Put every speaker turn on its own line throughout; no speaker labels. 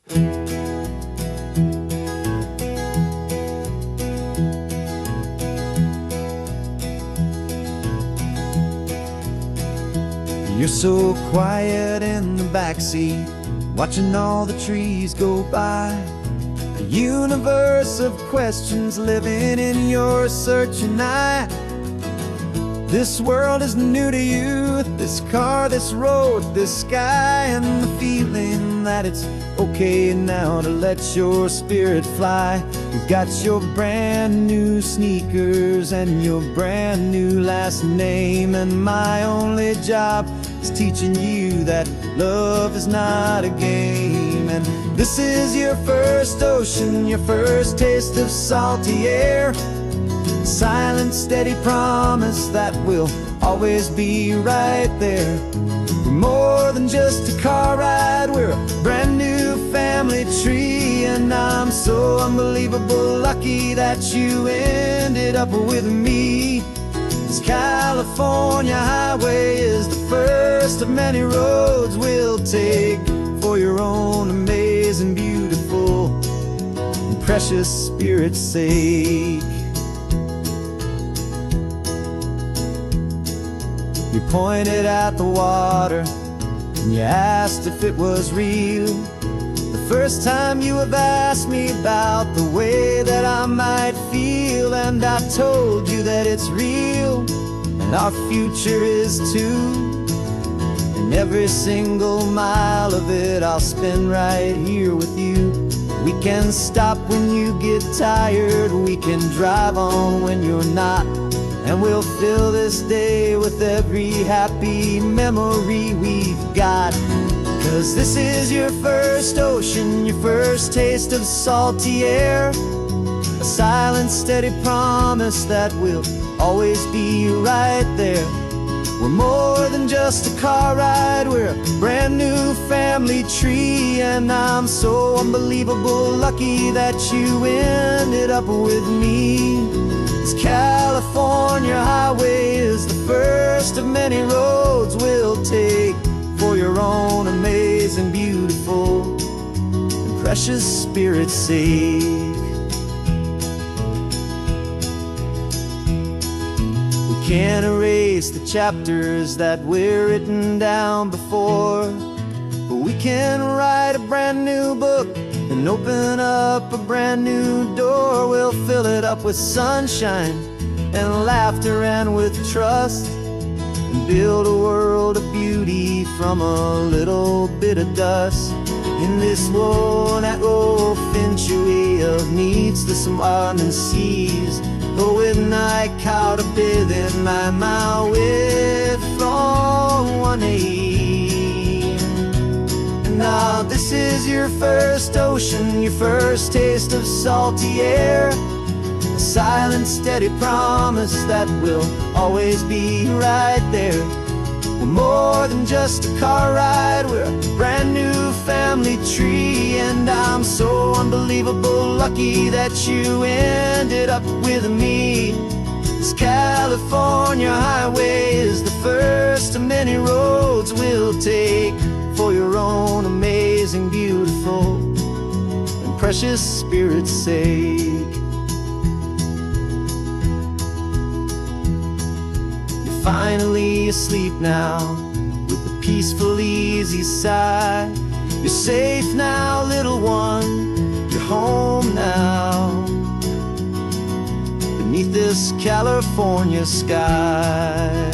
You're so quiet in the backseat, watching all the trees go by. A universe of questions living in your searching eye. This world is new to you, this car, this road, this sky, and the feeling that it's okay now to let your spirit fly. You've got your brand new sneakers and your brand new last name, and my only job is teaching you that love is not a game. And this is your first ocean, your first taste of salty air. Silent, steady promise that we'll always be right there. We're more than just a car ride, we're a brand new family tree. And I'm so unbelievable lucky that you ended up with me. This California highway is the first of many roads we'll take for your own amazing, beautiful, and precious spirit's sake. You pointed at the water and you asked if it was real. The first time you have asked me about the way that I might feel, and I told you that it's real and our future is too. And every single mile of it I'll spend right here with you. We can stop when you get tired, we can drive on when you're not, and we'll fill this day with every happy memory we've got. 'Cause this is your first ocean, your first taste of salty air. A silent, steady promise that we'll always be right there. We're more than just a car ride, we're a brand new family tree. And I'm so unbelievable lucky that you ended up with me. This California highway is the first of many roads we'll take for your own amazing, beautiful, and precious spirit's sake. We can't erase the chapters that were written down before, but we can write a brand new book and open up a brand new door. We'll fill it up with sunshine and laughter and with trust, and build a world of beauty from a little bit of dust. In this world that finchuí of needs the swanen seas, with night caught a bit in my mouth with from one aim. Now this is your first ocean, your first taste of salty air. A silent, steady promise that we'll always be right there. We're more than just a car ride, we're a brand new family tree. And I'm so unbelievable lucky that you ended up with me. This California highway is the first of many roads we'll take for your own amazing, beautiful, and precious spirit's sake. You're finally asleep now with a peaceful, easy sigh. You're safe now, little one, you're home now, beneath this California sky.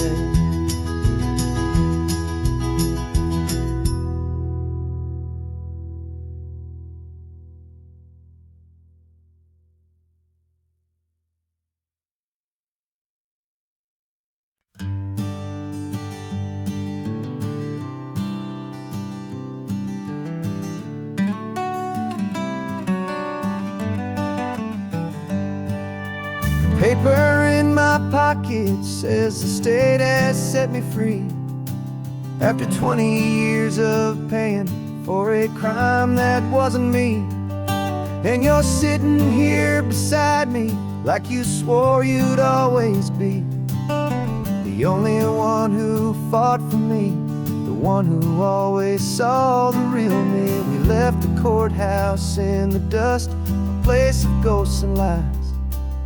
Paper in my pocket says the state has set me free. After 20 years of paying for a crime that wasn't me. And you're sitting here beside me like you swore you'd always be the only one who fought for me, the one who always saw the real me. We left the courthouse in the dust, a place of ghosts and lies.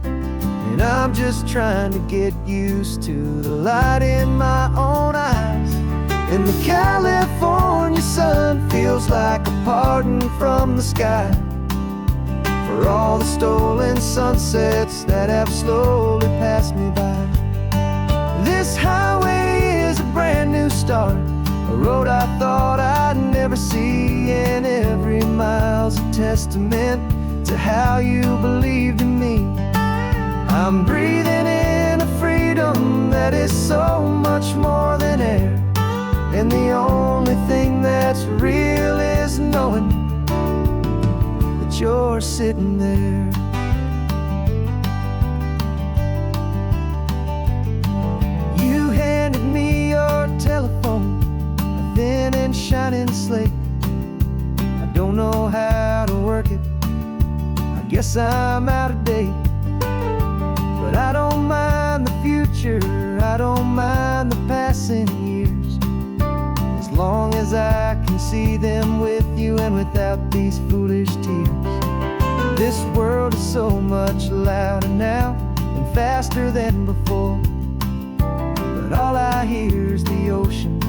And I'm just trying to get used to the light in my own eyes. And the California sun feels like a pardon from the sky for all the stolen sunsets that have slowly passed me by. This highway is a brand new start, a road I thought I'd never see, and every mile's a testament to how you believed in me. I'm breathing in a freedom that is so much more than air, and the only thing that's real is knowing that you're sitting there. You handed me your telephone, a thin and shining slate. I don't know how to work it, I guess I'm out of date. But I don't mind the future, I don't mind the passing years, as long as I can see them with you and without these foolish tears. This world is so much louder now and faster than before, but all I hear is the ocean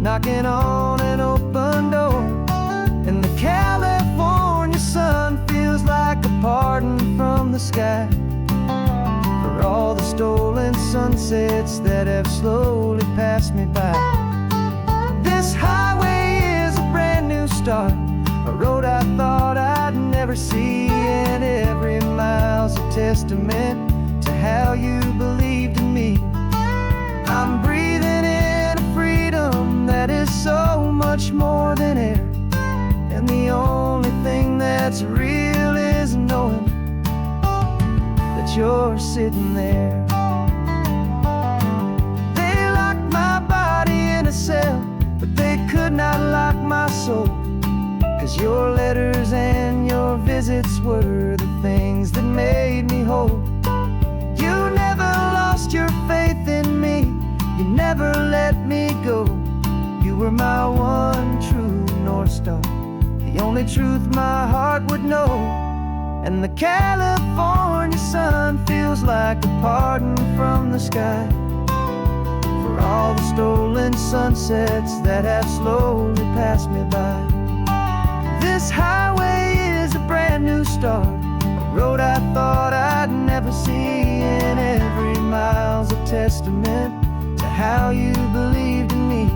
knocking on an open door. And the California sun feels like a pardon from the sky for all the stolen sunsets that have slowly passed me by. This highway is a brand new start, a road I thought I'd never see, and every mile's a testament to how you believed in me. I'm breathing in a freedom that is so much more than air, and the only thing that's real is knowing that you're sitting there. They locked my body in a cell, but they could not lock my soul, 'cause your letters and your visits were the things that made me whole. You never lost your faith in me, you never let me go. You were my one true North Star, the only truth my heart would know. And the California sun feels like a pardon from the sky for all the stolen sunsets that have slowly passed me by. This highway is a brand new start, a road I thought I'd never see, and every mile's a testament to how you believed in me.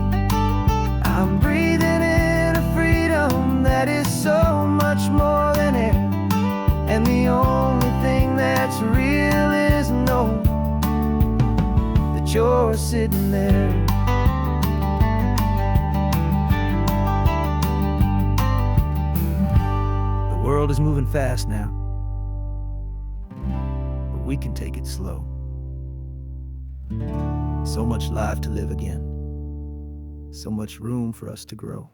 I'm breathing in a freedom that is so much more than air, and the only thing that's real is knowing that you're sitting there. The world is moving fast now, but we can take it slow. So much life to live again, so much room for us to grow.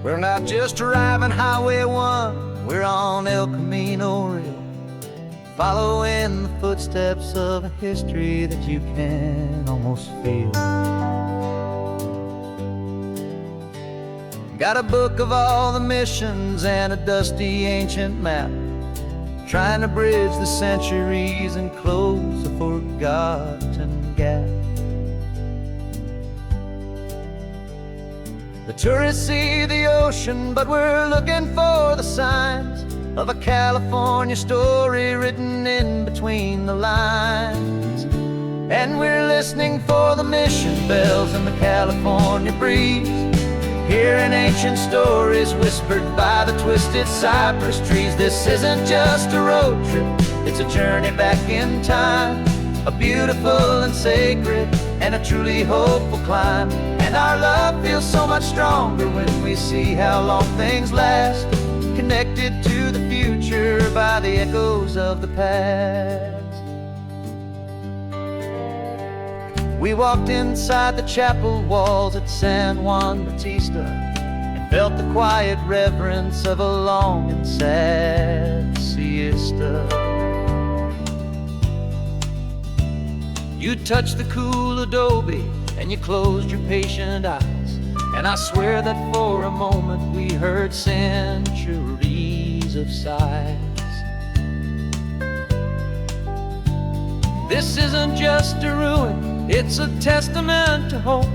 We're not just driving Highway 1, we're on El Camino Real, following the footsteps of a history that you can almost feel. Got a book of all the missions and a dusty ancient map, trying to bridge the centuries and close a forgotten gap. The tourists see the ocean, but we're looking for the signs of a California story written in between the lines. And we're listening for the mission bells in the California breeze, hearing ancient stories whispered by the twisted cypress trees. This isn't just a road trip, it's a journey back in time, a beautiful and sacred and a truly hopeful climb. And our love feels so much stronger when we see how long things last, connected to the future by the echoes of the past. We walked inside the chapel walls at San Juan Bautista and felt the quiet reverence of a long and sad sea. siesta. You touched the cool adobe and you closed your patient eyes, and I swear that for a moment we heard centuries of sighs. This isn't just a ruin, it's a testament to hope,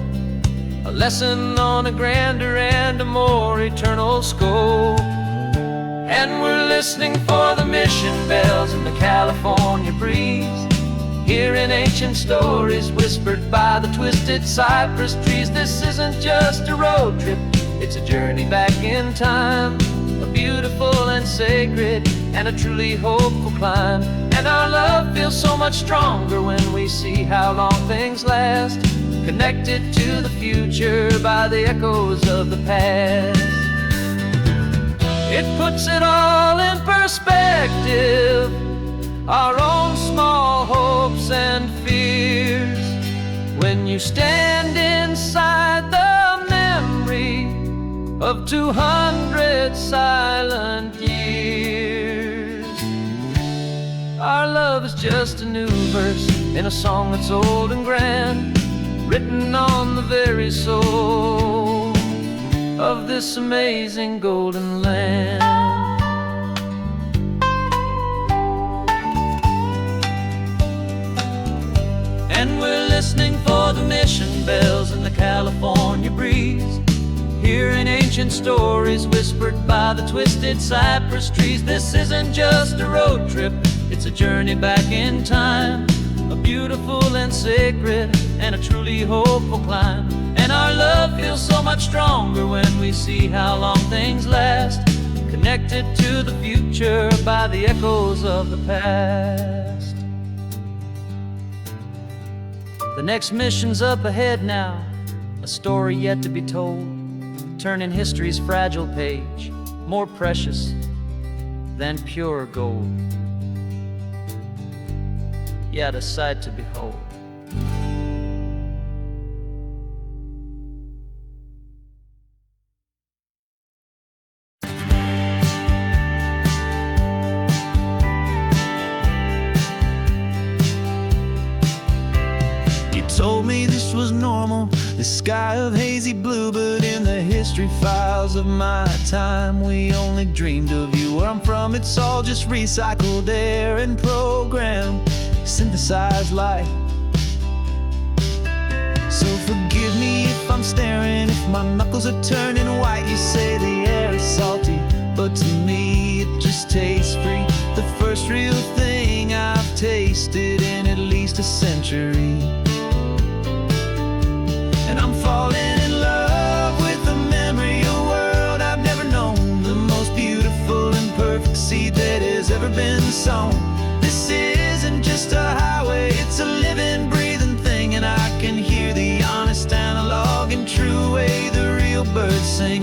a lesson on a grander and a more eternal scope. And we're listening for the mission bells in the California breeze, hearing ancient stories whispered by the twisted cypress trees. This isn't just a road trip, it's a journey back in time, a beautiful and sacred and a truly hopeful climb. And our love feels so much stronger when we see how long things last, connected to the future by the echoes of the past. It puts it all in perspective, our own small hopes and fears, when you stand inside the memory of 200 silent years. Our love is just a new verse in a song that's old and grand, written on the very soul of this amazing golden land. And we're listening for the mission bells in the California breeze, hearing ancient stories whispered by the twisted cypress trees. This isn't just a road trip, it's a journey back in time, a beautiful and sacred and a truly hopeful climb. And our love feels so much stronger when we see how long things last, connected to the future by the echoes of the past. The next mission's up ahead now, a story yet to be told, turning history's fragile page more precious than pure gold. Yet a sight to behold.
Told me this was normal, this sky of hazy blue, but in the history files of my time, we only dreamed of you. Where I'm from, it's all just recycled air and programmed, synthesized light. So forgive me if I'm staring, if my knuckles are turning white. You say the air is salty, but to me it just tastes free. The first real thing I've tasted in at least a century. And I'm falling in love with the memory of a world I've never known, the most beautiful and perfect seed that has ever been sown. This isn't just a highway, it's a living, breathing thing, and I can hear the honest analog and true way the real birds sing.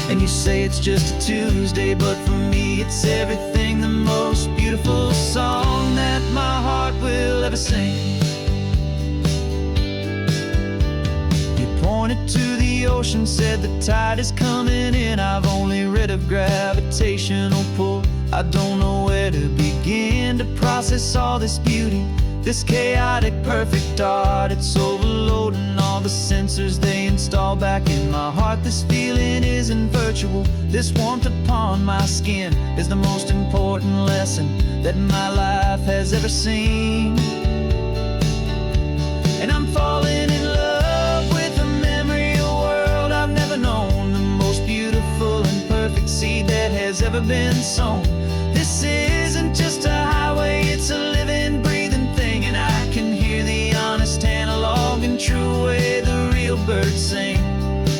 And you say it's just a Tuesday, but for me it's everything, the most beautiful song that my heart will ever sing. Pointed to the ocean, said the tide is coming in. I've only read of gravitational pull, I don't know where to begin to process all this beauty, this chaotic perfect art. It's overloading all the sensors they install back in my heart. This feeling isn't virtual, this warmth upon my skin is the most important lesson that my life has ever seen. And I'm falling in love known, the most beautiful and perfect seed that has ever been sown. This isn't just a highway, it's a living, breathing thing, and I can hear the honest analog and true way the real birds sing.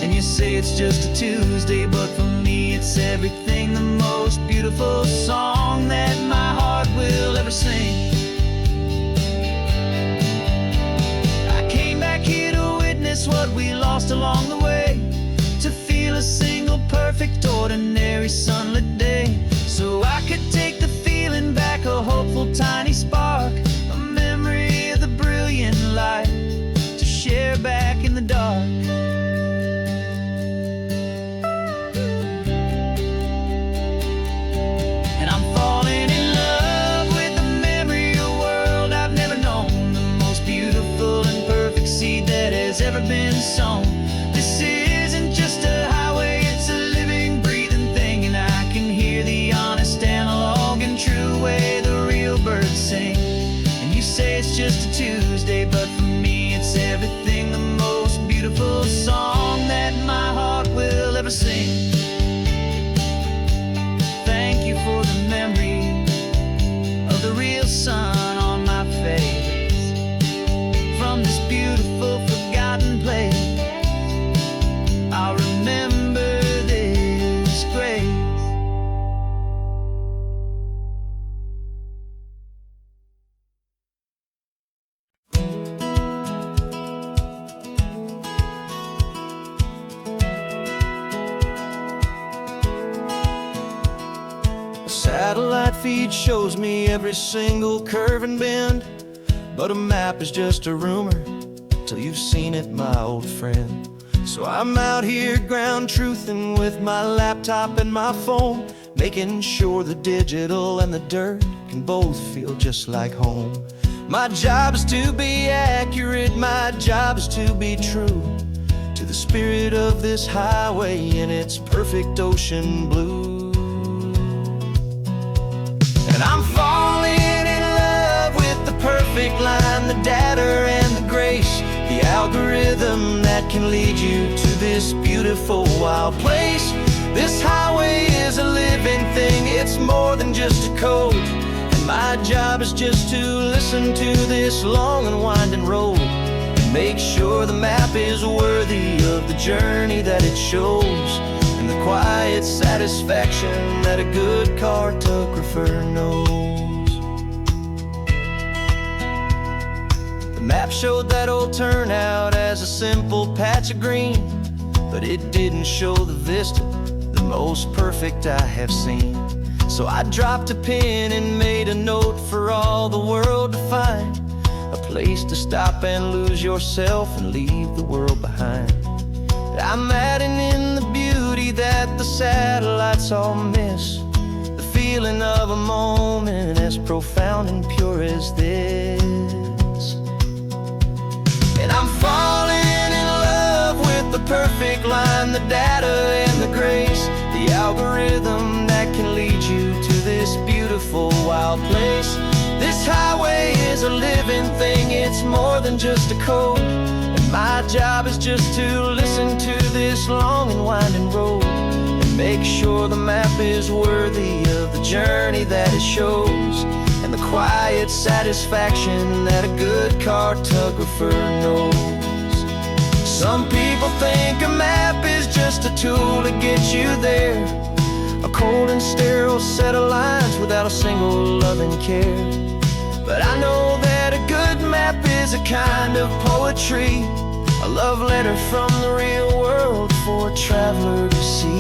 And you say it's just a Tuesday, but for me it's everything, the most beautiful song that my heart will ever sing. I came back here to witness what we lost along the way, to feel a single perfect ordinary sunlit day, so I could take the feeling back, a hopeful tiny spark, a memory of the brilliant light to share back in the dark. And I'm falling in ever been sown. This isn't just a highway, it's a living, breathing thing. And I can hear the honest analog and true way the real birds sing. And you say it's just a Tuesday, but for me it's everything, the most beautiful song that my heart will ever sing. Thank you for the memory of the real sun on my face. From this beautiful forgotten place, I'll remember this grace.
A satellite feed shows me every single curve and bend, but a map is just a rumor till you've seen it, my old friend. So I'm out here ground truthing with my laptop and my phone, making sure the digital and the dirt can both feel just like home. My job is to be accurate, my job is to be true to the spirit of this highway in its perfect ocean blue. And I'm falling in love with the perfect line, the data and the grace, the algorithm that can lead you to this beautiful wild place. This highway is a living thing, it's more than just a code. And my job is just to listen to this long and winding road and make sure the map is worthy of the journey that it shows, and the quiet satisfaction that a good cartographer knows. The map showed that old turnout as a simple patch of green, but it didn't show the vista, the most perfect I have seen. So I dropped a pin and made a note for all the world to find, a place to stop and lose yourself and leave the world behind. I'm adding in the beauty that the satellites all miss, the feeling of a moment as profound and pure as this. And I'm falling in love with the perfect line, the data and the grace, the algorithm that can lead you to this beautiful wild place. This highway is a living thing, it's more than just a code. And my job is just to listen to this long and winding road and make sure the map is worthy of the journey that it shows, and the quiet satisfaction that a good cartographer knows. Some people think a map is just a tool to get you there, a cold and sterile set of lines without a single loving care. But I know that a good map is a kind of poetry, a love letter from the real world for a traveler to see.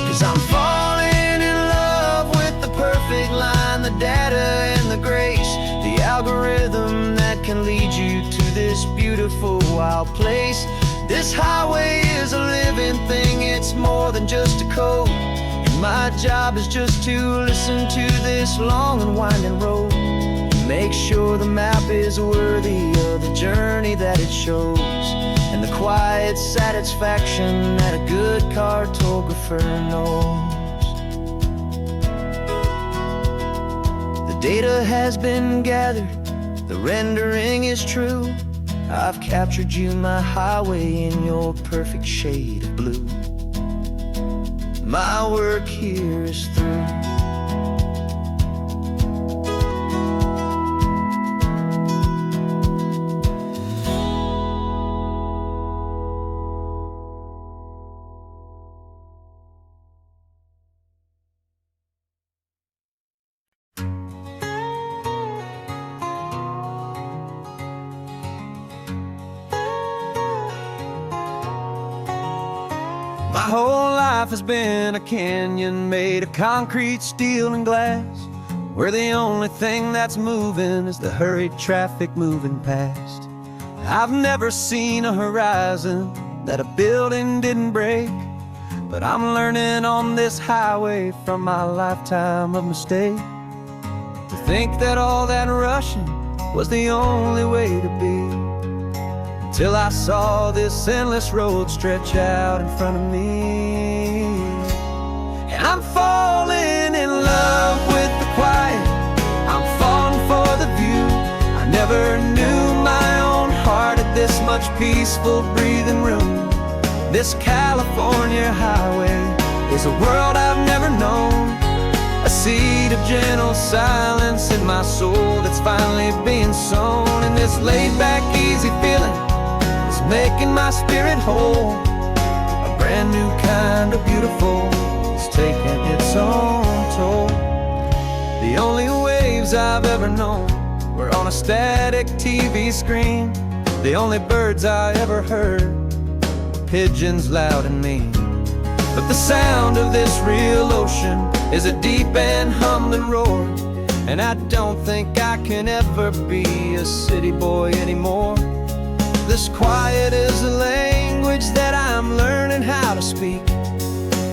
'Cause I'm falling in love with the perfect line, the data and the grace, the algorithm that can lead you to this beautiful wild place. This highway is a living thing, it's more than just a code. And my job is just to listen to this long and winding road and make sure the map is worthy of the journey that it shows, and the quiet satisfaction that a good cartographer knows. The data has been gathered, the rendering is true. I've captured you, my highway, in your perfect shade of blue. My work here is through. My whole life has been a canyon made of concrete, steel, and glass, where the only thing that's moving is the hurried traffic moving past. I've never seen a horizon that a building didn't break, but I'm learning on this highway from my lifetime of mistakes to think that all that rushing was the only way to be, till I saw this endless road stretch out in front of me. And I'm falling in love with the quiet, I'm falling for the view. I never knew my own heart had this much peaceful breathing room. This California highway is a world I've never known, a seed of gentle silence in my soul that's finally being sown. And this laid-back, easy feeling is making my spirit whole. A brand new kind of beautiful is taking its own toll. The only waves I've ever known were on a static TV screen. The only birds I ever heard were pigeons loud and mean. But the sound of this real ocean is a deep and humbling roar, and I don't think I can ever be a city boy anymore. This quiet is a language that I'm learning how to speak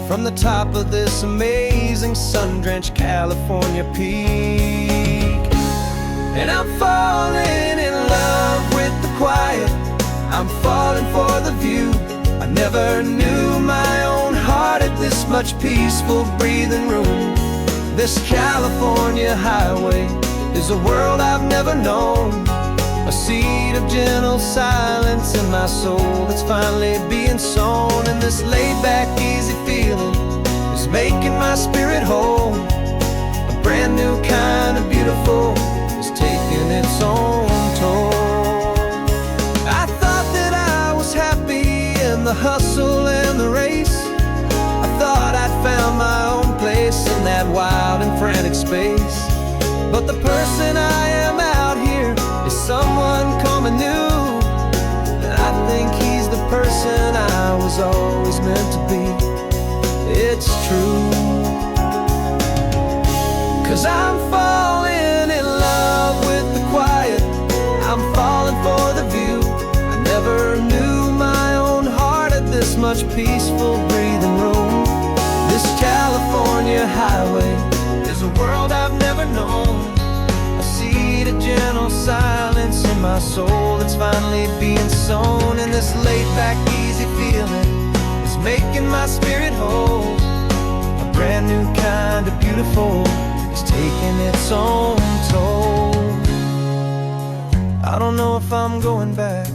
from the top of this amazing sun-drenched California peak. And I'm falling in love with the quiet, I'm falling for the view. I never knew my own heart had this much peaceful breathing room. This California highway is a world I've never known, a seed of gentle silence in my soul that's finally being sown. And this laid-back, easy feeling is making my spirit whole. A brand new kind of beautiful is taking its own toll. I thought that I was happy in the hustle and the race. I thought I'd found my own place in that wild and frantic space. But the person I am out here is someone coming new, and I think he's the person I was always meant to be. It's true, 'cause I'm falling in love with the quiet, I'm falling for the view. I never knew my own heart had this much peaceful breathing room. This California highway is a world I've never known, a seed of gentle silence in my soul that's finally being sown. And this laid-back, easy feeling is making my spirit whole. A brand new kind of beautiful is taking its own toll. I don't know if I'm going back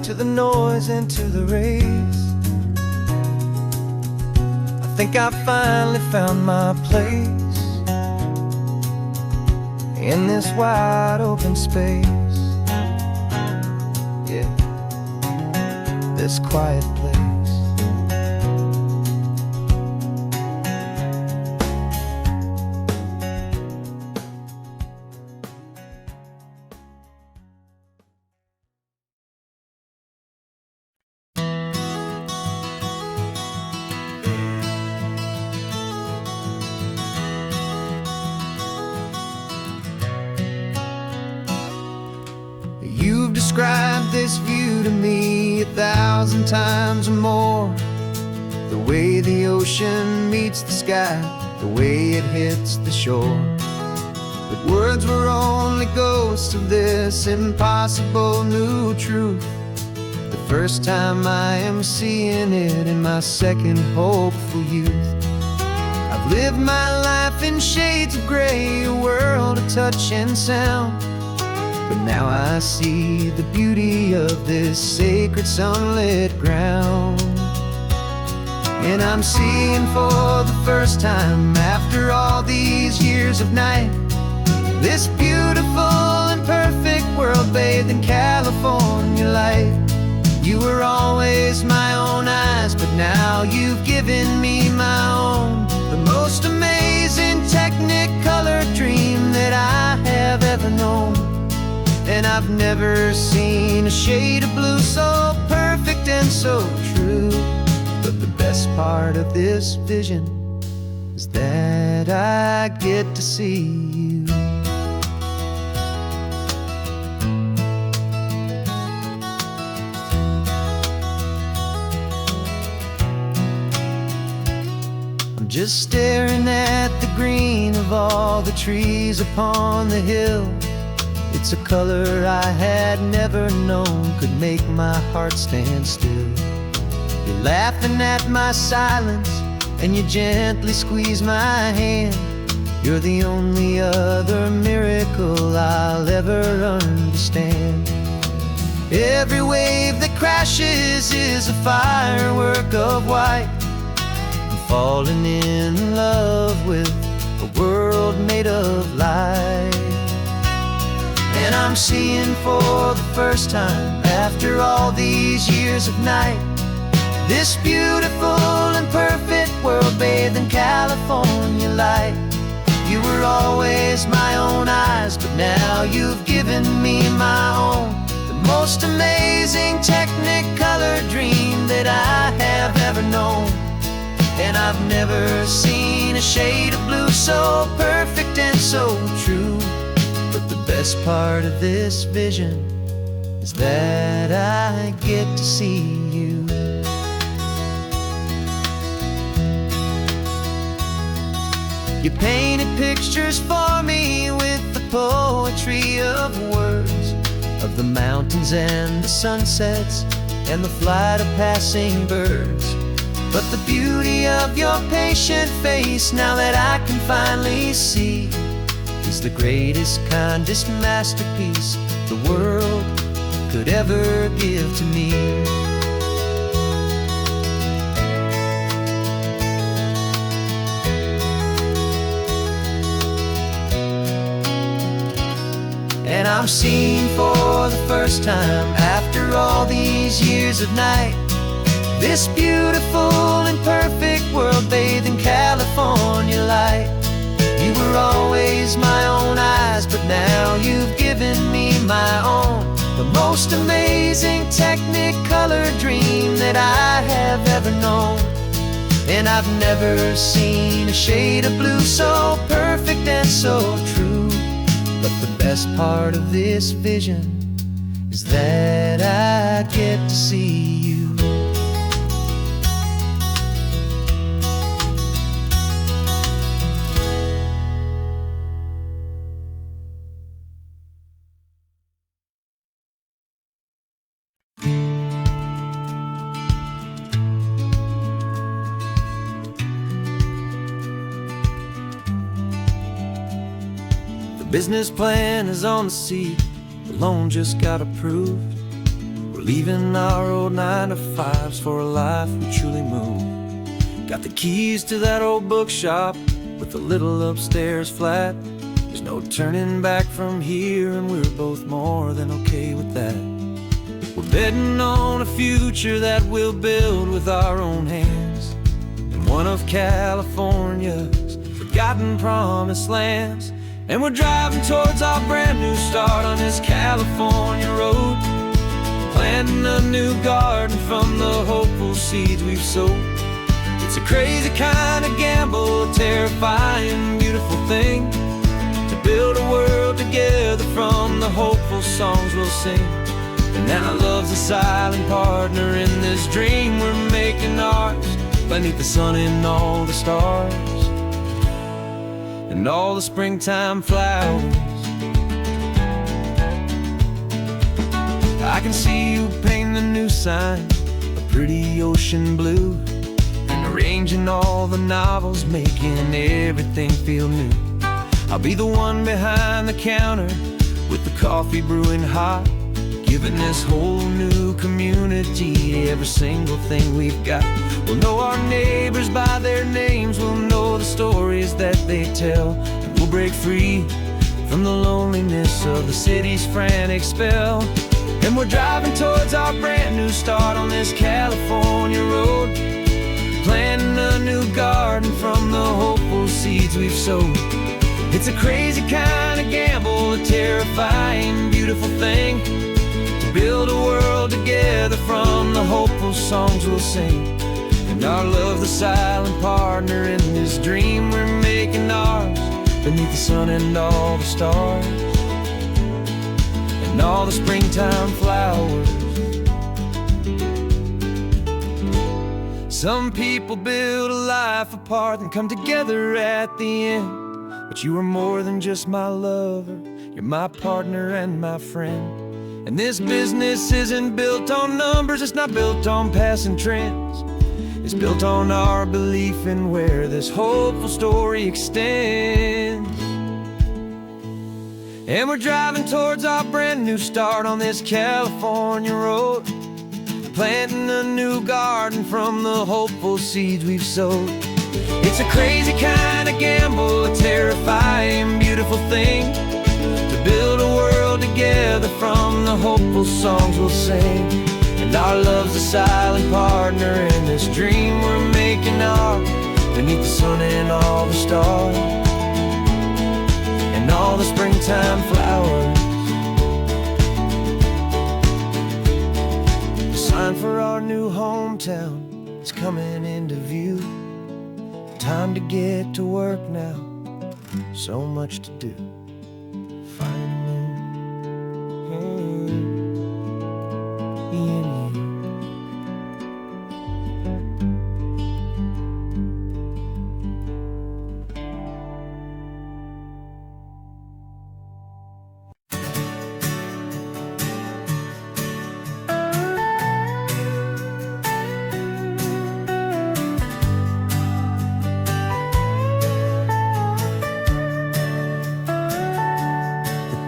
to the noise and to the race. I think I finally found my place in this wide open space. Yeah, this quiet place. You've described this view to me 1,000 times or more. The way the ocean meets the sky, the way it hits the shore. But words were only ghosts of this impossible new truth. The first time I am seeing it in my second hopeful youth. I've lived my life in shades of gray, a world of touch and sound. But now I see the beauty of this sacred sunlit ground. And I'm seeing for the first time after all these years of night, this beautiful and perfect world bathed in California light. You were always my own eyes, but now you've given me my own. The most amazing technicolor dream that I have ever known. And I've never seen a shade of blue so perfect and so true. But the part of this vision is that I get to see you. I'm just staring at the green of all the trees upon the hill. It's a color I had never known could make my heart stand still. You're laughing at my silence, and you gently squeeze my hand. You're the only other miracle I'll ever understand. Every wave that crashes is a firework of white. I'm falling in love with a world made of light. And I'm seeing for the first time, after all these years of night, this beautiful and perfect world bathed in California light. You were always my own eyes, but now you've given me my own. The most amazing technicolor dream that I have ever known. And I've never seen a shade of blue so perfect and so true. But the best part of this vision is that I get to see you. You painted pictures for me with the poetry of words, of the mountains and the sunsets and the flight of passing birds. But the beauty of your patient face, now that I can finally see, is the greatest, kindest masterpiece the world could ever give to me. And I'm seeing for the first time, after all these years of night, this beautiful and perfect world bathed in California light. You were always my own eyes, but now you've given me my own. The most amazing technicolor dream that I have ever known. And I've never seen a shade of blue so perfect and so true. But the best part of this vision is that I get to see you. Business plan is on the seat, the loan just got approved. We're leaving our old 9-to-5s for a life we truly move. Got the keys to that old bookshop with the little upstairs flat. There's no turning back from here, and we're both more than okay with that. We're betting on a future that we'll build with our own hands, in one of California's forgotten promised lands. And we're driving towards our brand new start on this California road, planting a new garden from the hopeful seeds we've sowed. It's a crazy kind of gamble, a terrifying, beautiful thing, to build a world together from the hopeful songs we'll sing. And now love's a silent partner in this dream we're making ours, beneath the sun and all the stars and all the springtime flowers. I can see you painting the new sign, a pretty ocean blue, and arranging all the novels, making everything feel new. I'll be the one behind the counter with the coffee brewing hot, giving this whole new community every single thing we've got. We'll know our neighbors by their names, we'll know the stories that they tell, and we'll break free from the loneliness of the city's frantic spell. And we're driving towards our brand new start on this California road, planting a new garden from the hopeful seeds we've sowed. It's a crazy kind of gamble, a terrifying, beautiful thing, to build a world together from the hopeful songs we'll sing. And
Our love's the silent partner in this dream we're making ours, beneath the sun and all the stars, and all the springtime flowers. Some people build a life apart and come together at the end, but you are more than just my lover, you're my partner and my friend. And this business isn't built on numbers, it's not built on passing trends. It's built on our belief in where this hopeful story extends. And we're driving towards our brand new start on this California road, planting a new garden from the hopeful seeds we've sowed. It's a crazy kind of gamble, a terrifying, beautiful thing, to build a world together from the hopeful songs we'll sing. And our love's a silent partner in this dream we're making ours, beneath the sun and all the stars, and all the springtime flowers. The sign for our new hometown is coming into view. Time to get to work now, so much to do.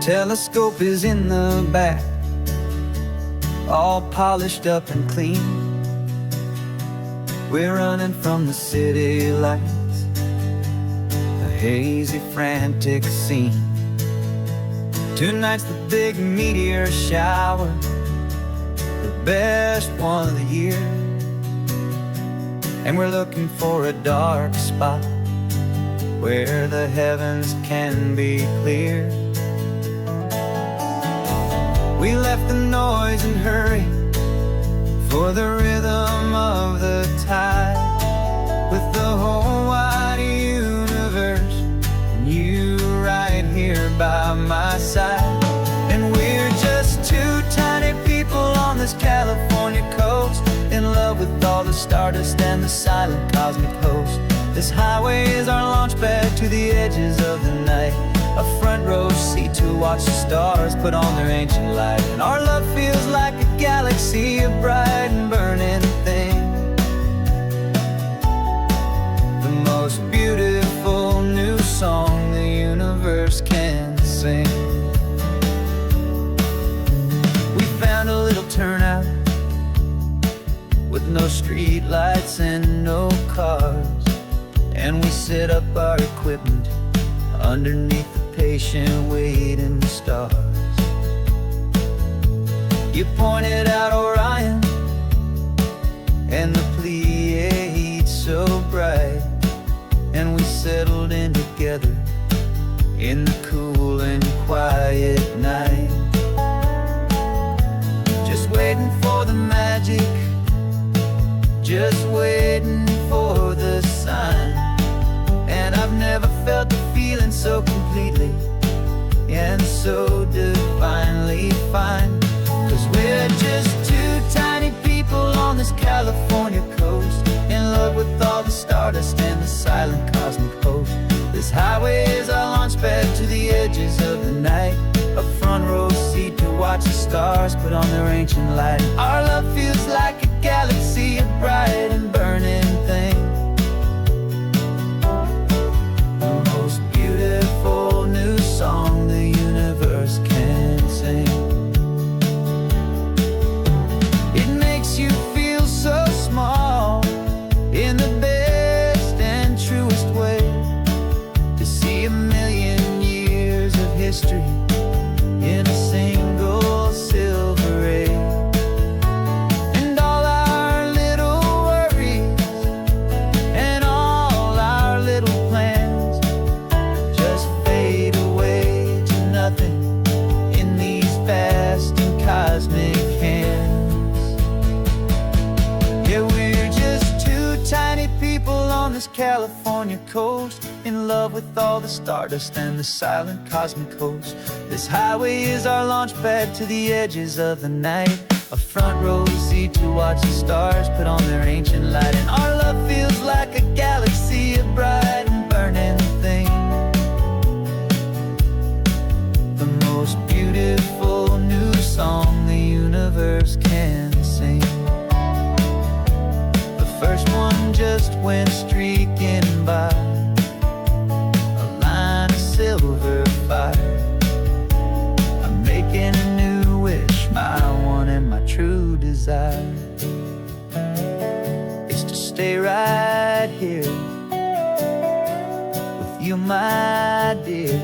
Telescope is in the back, all polished up and clean. We're running from the city lights, a hazy, frantic scene. Tonight's the big meteor shower, the best one of the year. And we're looking for a dark spot where the heavens can be clear. We left the noise and hurry for the rhythm of the tide, with the whole wide universe and you right here by my side. And we're just two tiny people on this California coast, in love with all the stardust and the silent cosmic host. This highway is our launch pad to the edges of the night, a front row seat to watch the stars put on their ancient light. And our love feels like a galaxy, a bright and burning thing, the most beautiful new song the universe can sing. We found a little turnout with no street lights and no cars, and we set up our equipment underneath the patient waiting stars. You pointed out Orion and the Pleiades so bright, and we settled in together in the cool and quiet night, just waiting for the magic, just waiting for the sign. And I've never felt the feeling so completely and so divinely fine, 'cause we're just two tiny people on this California coast, in love with all the stardust and the silent cosmic host. This highway is our launch pad to the edges of the night, a front row seat to watch the stars put on their ancient light. Our love feels like a galaxy, a bright and burning thing, the most beautiful new song the universe can sing. It makes you feel so small in the best and truest way, to see a million years of history in a single silver ray. And all our little
this California coast, in love with all the stardust and the silent cosmic host. This highway is our launch pad to the edges of the night, a front row seat to watch the stars put on their ancient light. And our love feels like a galaxy of bright and burning things, the most beautiful new song the universe can sing. The first one just went streaking by, a line of silver fire. I'm making a new wish, my one and my true desire is to stay right here with you, my dear.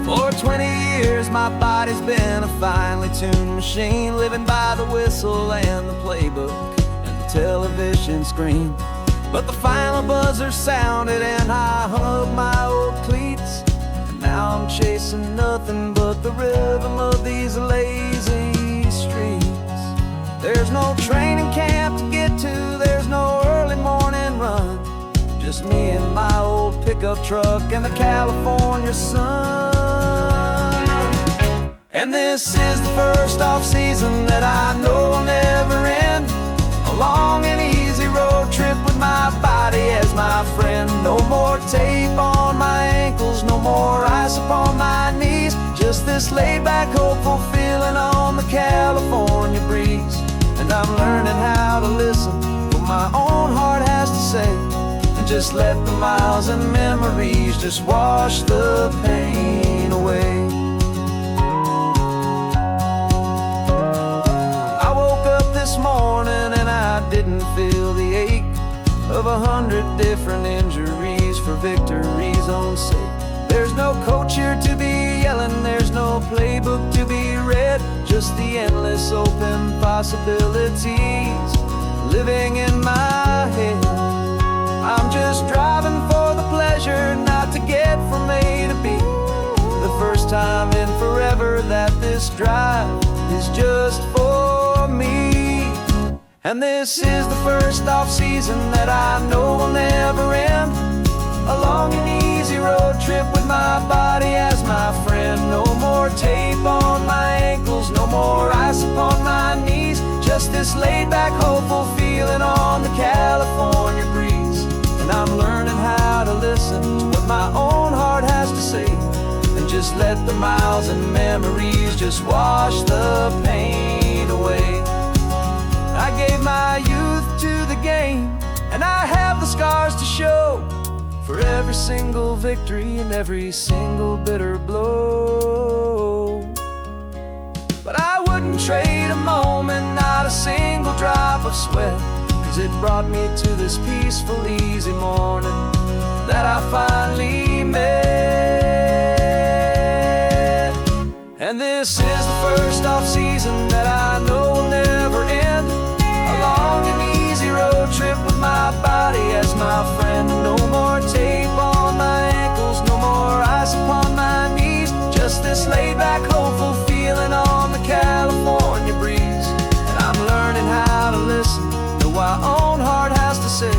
For 20 years my body's been a finely tuned machine, living by the whistle and the playbook and the television screen. But the final buzzer sounded and I hung up my old cleats, and now I'm chasing nothing but the rhythm of these lazy streets. There's no training camp to get to, there's no early morning run, just me and my old pickup truck and the California sun. And this is the first off-season that I know will never end, a long and easy road trip with my body as my friend. No more tape on my ankles, no more ice upon my knees, just this laid-back, hopeful feeling on the California breeze. And I'm learning how to listen what my own heart has to say, and just let the miles and memories just wash the pain away. I woke up this morning and I didn't feel the ache of 100 different injuries for victory's own sake. There's no coach here to be yelling, there's no playbook to be read, just the endless open possibilities living in my head. I'm just driving for the pleasure, not to get from A to B. The first time in forever that this drive is just for me. And this is the first off-season that I know will never end, a long and easy road trip with my body as my friend. No more tape on my ankles, no more ice upon my knees, just this laid-back, hopeful feeling on the California breeze. And I'm learning how to listen to what my own heart has to say, and just let the miles and memories just wash the pain away. I gave my youth to the game, and I have the scars to show for every single victory and every single bitter blow. But I wouldn't trade a moment, not a single drop of sweat, 'cause it brought me to this peaceful, easy morning that I finally met. And this is the first off-season that I know will never end, a long and easy road trip with my body as my friend. No more tape on my ankles, no more ice upon my knees, just this laid-back, hopeful feeling on the California breeze. And I'm learning how to listen to what my own heart has to say,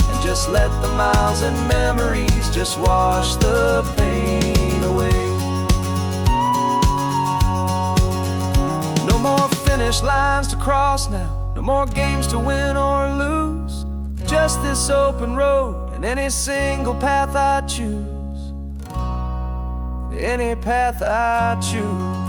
and just let the miles and memories just wash the pain away. No more finish lines to cross now, no more games to win or lose, just this open road and any single path I choose, any path I choose.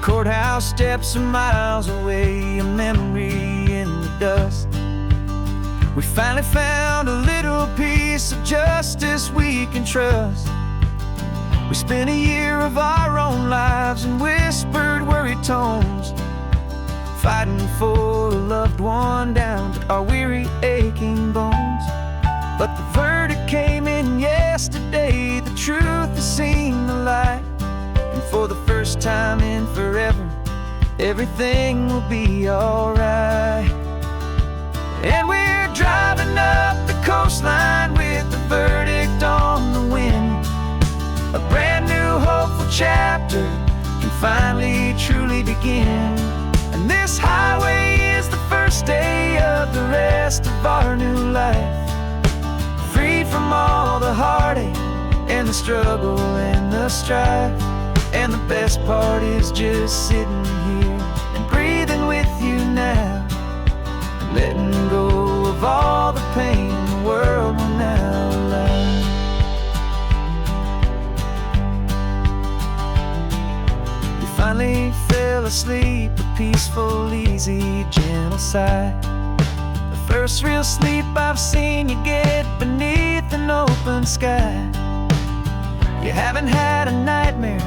Courthouse steps are miles away, a memory in the We finally found a little piece of justice we can trust. We spent a year of our own lives in whispered, worried tones, fighting for a loved one down to our weary, aching bones. But the verdict came in yesterday. The truth has seen the light, and for the first time in forever, everything will be alright. And we're driving up the coastline with the verdict on the wind. A brand new hopeful chapter can finally truly begin. And this highway is the first day of the rest of our new life, freed from all the heartache and the struggle and the strife. And the best part is just sitting here and breathing with you now, letting go of all the pain the world will now allow. You finally fell asleep, a peaceful, easy, gentle sigh. The first real sleep I've seen you get beneath an open sky. You haven't had a nightmare,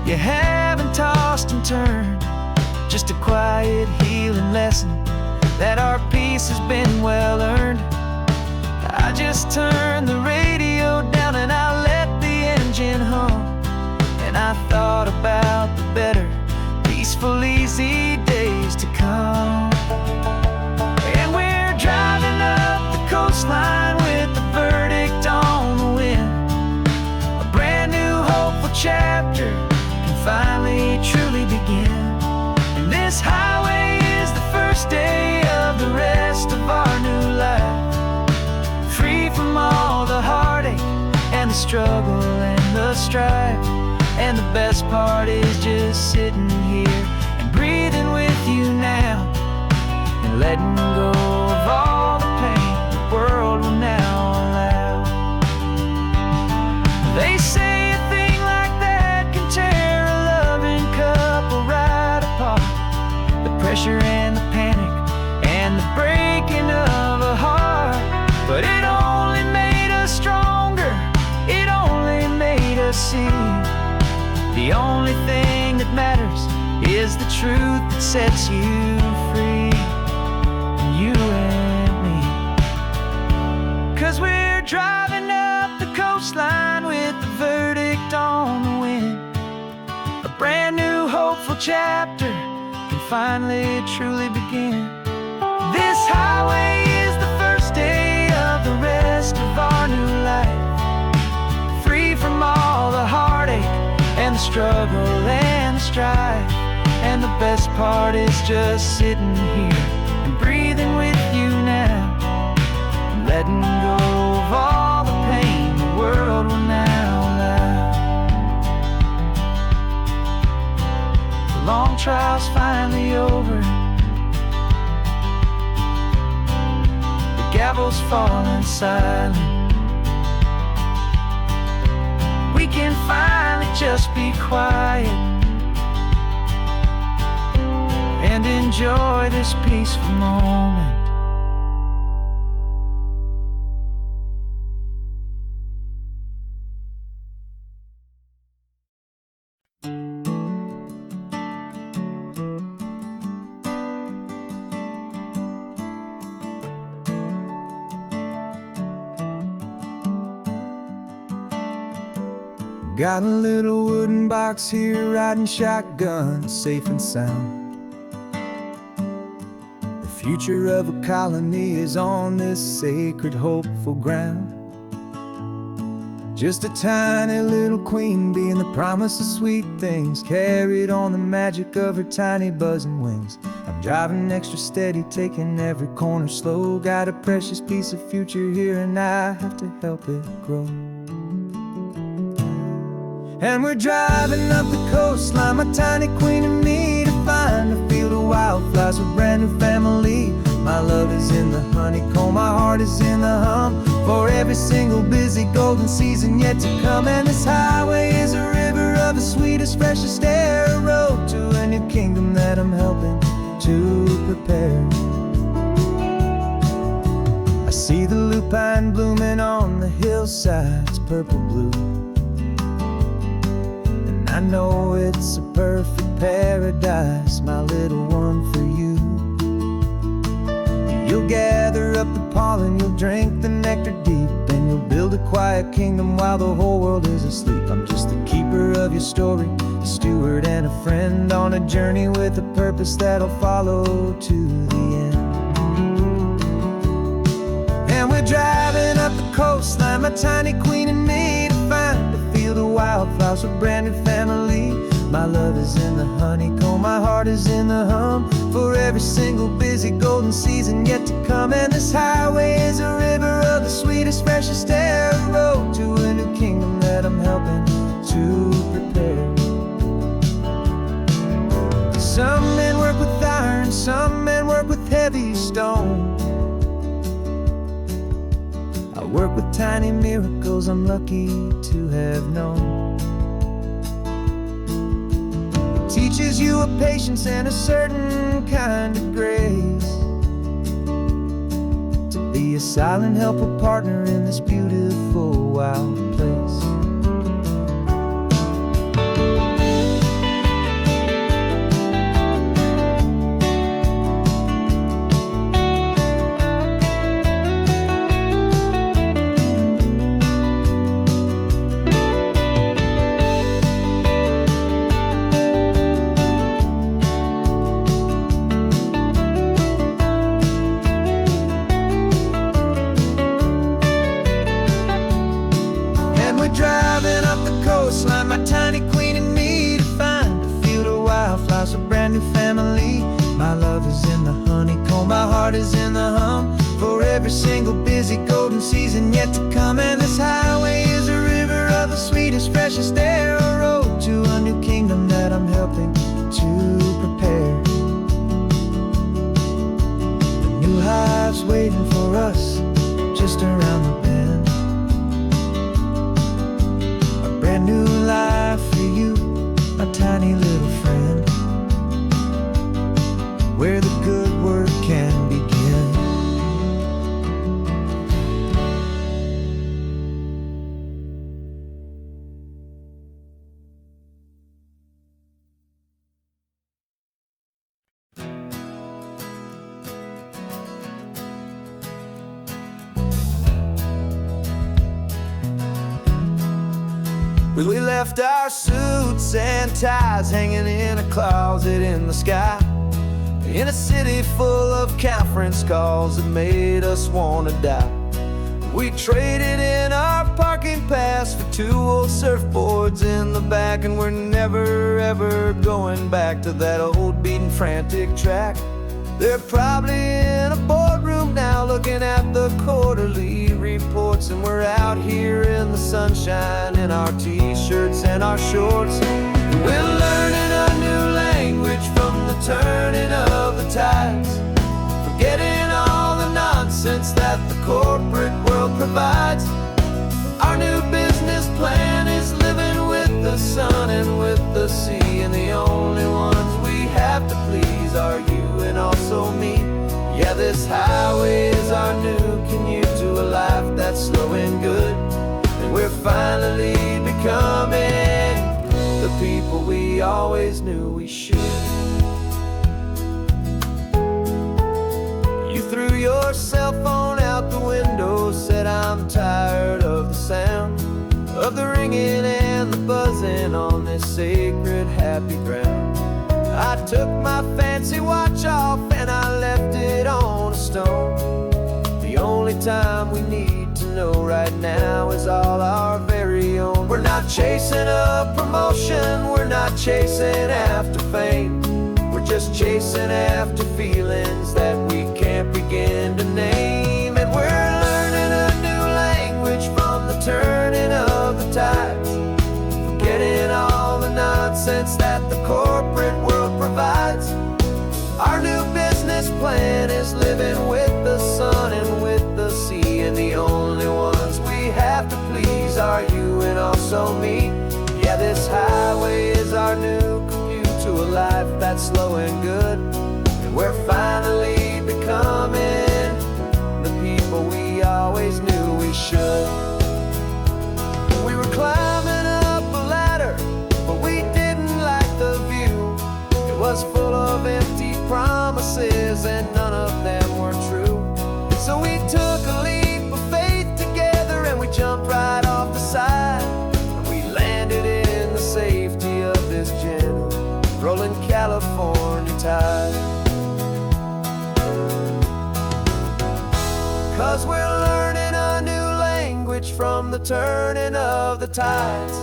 you haven't tossed and turned, just a quiet healing lesson that our peace has been well earned. I just turned the radio down and I let the engine hum, and I thought about the better, peaceful, easy days to come. And we're driving up the coastline with the verdict on the wind. A brand new hopeful chapter can finally truly begin. And this highway is the first day of the rest of our new life, free from all the heartache and the struggle and the strife. And the best part is just sitting here and breathing with you now, and letting go of all the pain the world will now allow. They say a thing like that can tear a loving couple right apart. The pressure and the panic and the breaking of a heart. But it only made us stronger, it only made us see the only thing that matters is the truth that sets you free, you and me. 'Cause we're driving up the coastline with the verdict on the wind. A brand new hopeful chapter can finally truly begin. This highway is the first day of the rest of our new life, free from all the heartache and the struggle and the strife. And the best part is just sitting here and breathing with you now, and letting go of all the pain the world will now allow. The long trial's finally over, the gavel's falling silent. We can finally just be quiet and enjoy this peaceful moment.
Got a little wooden box here, riding shotgun, safe and sound. The future of a colony is on this sacred, hopeful ground. Just a tiny little queen bee and the promise of sweet things, carried on the magic of her tiny buzzing wings. I'm driving extra steady, taking every corner slow. Got a precious piece of future here and I have to help it grow. And we're driving up the coastline, my tiny queen and me, to find a field of wildflowers with a brand new family. My love is in the honeycomb, my heart is in the hum, for every single busy golden season yet to come. And this highway is a river of the sweetest, freshest air, a road to a new kingdom that I'm helping to prepare. I pine blooming on the hillsides, purple blue. And I know it's a perfect paradise, my little one, for you. You'll gather up the pollen, you'll drink the nectar deep, and you'll build a quiet kingdom while the whole world is asleep. I'm just the keeper of your story, a steward and a friend on a journey with a purpose that'll follow to the end. And we're driving up the coastline, my tiny queen and me, to find a field of wildflowers, a brand new family. My love is in the honeycomb, my heart is in the hum, for every single busy golden season yet to come. And this highway is a river of the sweetest, freshest air, a road to a new kingdom that I'm helping to prepare. Some men work with iron, some men work with heavy stone. I work with tiny miracles I'm lucky to have known. Teaches you a patience and a certain kind of grace, to be a silent, helpful partner in this beautiful, wild place. Driving up the coastline, my tiny queen and me, to find a field of wildflowers, a brand new family. My love is in the honeycomb, my heart is in the hum, for every single busy golden season yet to come. And this highway is a river of the sweetest, freshest air, a road to a new kingdom that I'm helping to prepare. The new hive's waiting for us just around the bend. Brand new life for you, my tiny little friend, where the good work can begin. We left our suits and ties hanging in a closet in the sky, in a city full of conference calls that made us wanna die. We traded in our parking pass for 2 old surfboards in the back, and we're never ever going back to that old beaten frantic track. They're probably in a boardroom now looking at the quarterly reports, and we're out here in the sunshine in our t-shirts and our shorts. We're learning a new language from the turning of the tides, forgetting all the nonsense that the corporate world provides. Our new business plan is living with the sun and with the sea, and the only ones we have to please are you and also me. Yeah, this highway is our new commute to a life that's slow and good, and we're finally becoming the people we always knew we should. You threw your cell phone out the window, said I'm tired of the sound of the ringing and the buzzing on this sacred happy ground. I took my fancy watch off and I left it on a stone. The only time we need to know right now is all our very own. We're not chasing a promotion, we're not chasing after fame, we're just chasing after feelings that we can't begin to name. And we're learning a new language from the turning of the tides, forgetting all the nonsense that the corporate world provides. Our new business plan is living with the sun and with the sea, and the only ones we have to please are you and also me. Yeah, this highway is our new commute to a life that's slow and good, and we're finally becoming the people we always 'cause we're learning a new language from the turning of the tides.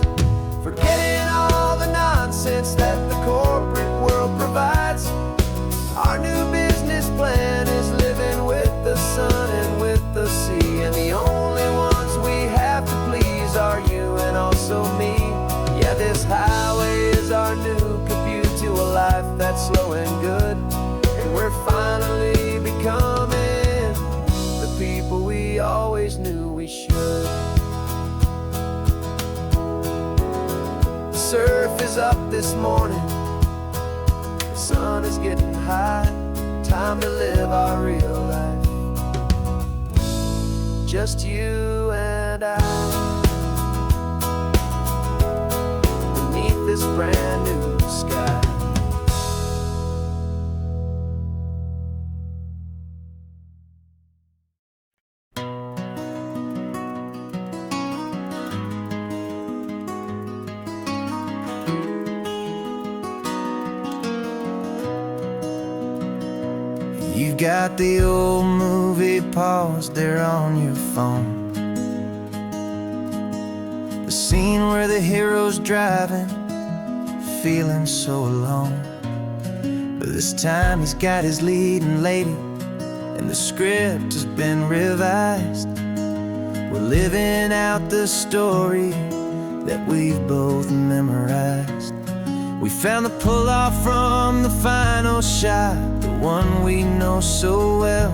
Forgetting all the nonsense that the corporate world provides. Our new business plan is living with the sun and with the sea, and the only ones we have to please are you and also me. Yeah, this highway is our new commute to a life that's slow and good, and we're finally becoming the people we always knew we should. The surf is up this morning, the sun is getting high. Time to live our real life, just you and I, beneath this brand new sky. You've got the old movie paused there on your phone, the scene where the hero's driving, feeling so alone. But this time he's got his leading lady, and the script has been revised. We're living out the story that we've both memorized. We found the pull-off from the final shot, the one we know so well.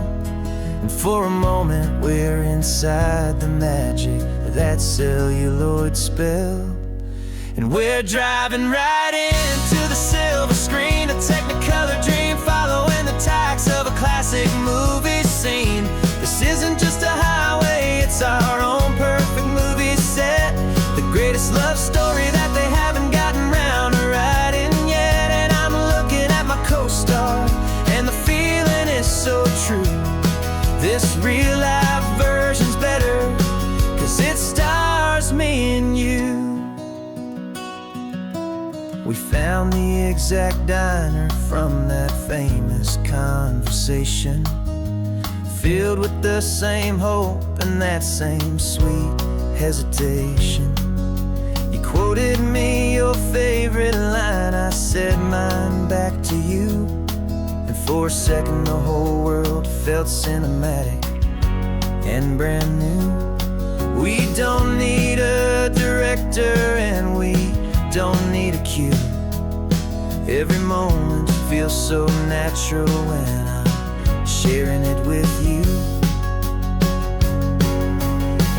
And for a moment we're inside the magic of that celluloid spell. And we're driving right into the silver screen, a technicolor dream, following the tacks of a classic movie scene. This isn't just a highway, it's our own perfect movie set, the greatest love story that they haven't gotten round to writing yet. And I'm looking at my co-star, and the feeling is so true. This real-life version's better, 'cause it stars me and you. We found the exact diner from that famous conversation, filled with the same hope and that same sweet hesitation. You quoted me your favorite line, I said mine back to you, and for a second the whole world felt cinematic and brand new. We don't need a director and we don't need a cue. Every moment feels so natural when I'm sharing it with you.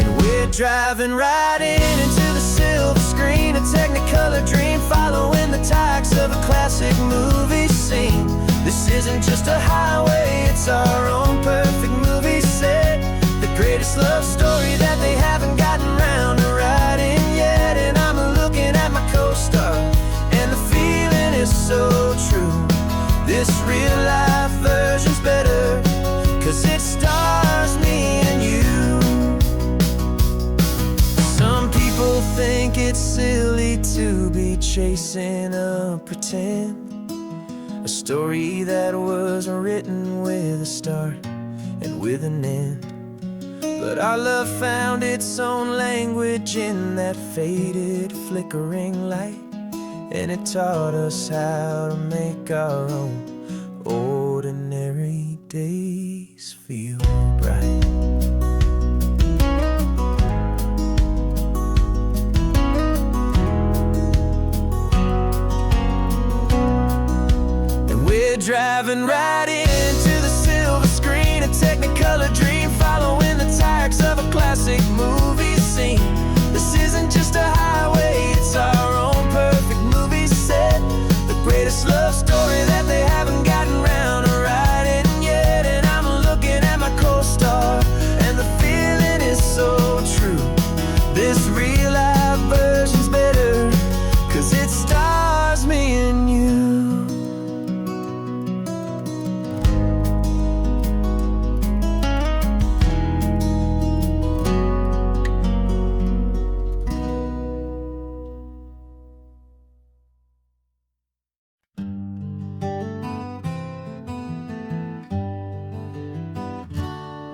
And we're driving right into the silver screen, a technicolor dream, following the tacks of a classic movie scene. This isn't just a highway, it's our own perfect movie set, the greatest love story that they haven't gotten round to writing yet. And I'm looking at my co-star, and the feeling is so true. This real-life version's better, 'cause it stars me and you. Some people think it's silly to be chasing a pretend, a story that was written with a start and with an end. But our love found its own language in that faded, flickering light, and it taught us how to make our own ordinary days feel bright. And we're driving right into the silver screen, a technicolor dream, following the tacks of a classic movie scene. This isn't just a highway, it's our own perfect movie set, the greatest love story that they haven't gotten round to writing yet. And I'm looking at my co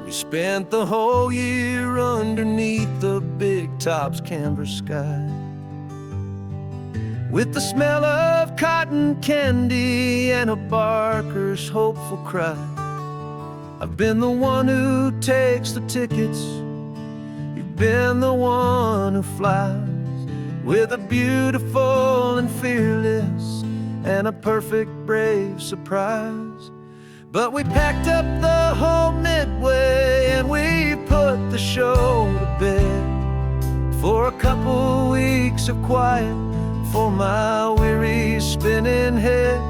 We spent the whole year underneath the big top's canvas sky, with the smell of cotton candy and a barker's hopeful cry. I've been the one who takes the tickets, you've been the one who flies, with a beautiful and fearless and a perfect brave surprise. But we packed up the whole Midway and we put the show to bed, for a couple weeks of quiet for my weary spinning head.